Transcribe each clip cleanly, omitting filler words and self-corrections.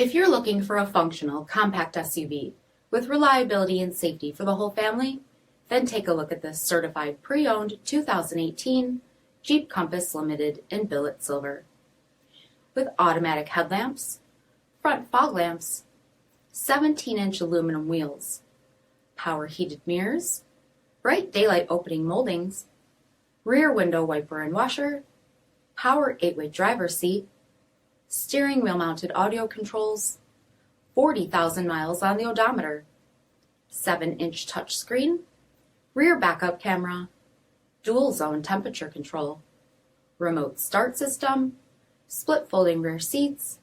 If you're looking for a functional, compact SUV with reliability and safety for the whole family, then take a look at this certified pre-owned 2018 Jeep Compass Limited in billet silver. With automatic headlamps, front fog lamps, 17-inch aluminum wheels, power heated mirrors, bright daylight opening moldings, rear window wiper and washer, power 8-way driver's seat, steering wheel mounted audio controls, 40,000 miles on the odometer, 7-inch touchscreen, rear backup camera, dual zone temperature control, remote start system, split folding rear seats,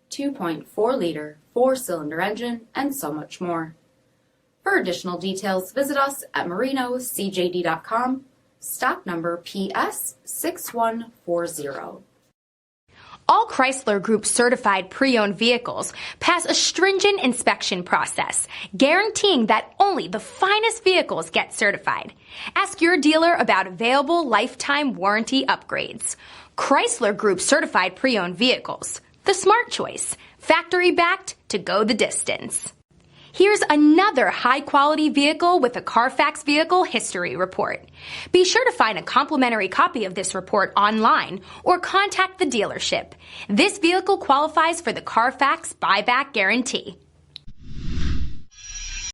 2.4-liter 4-cylinder engine, and so much more. For additional details, visit us at marinocjd.com, stock number PS6140. All Chrysler Group certified pre-owned vehicles pass a stringent inspection process, guaranteeing that only the finest vehicles get certified. Ask your dealer about available lifetime warranty upgrades. Chrysler Group certified pre-owned vehicles, the smart choice, factory backed to go the distance. Here's another high-quality vehicle with a Carfax Vehicle History Report. Be sure to find a complimentary copy of this report online or contact the dealership. This vehicle qualifies for the Carfax Buyback Guarantee.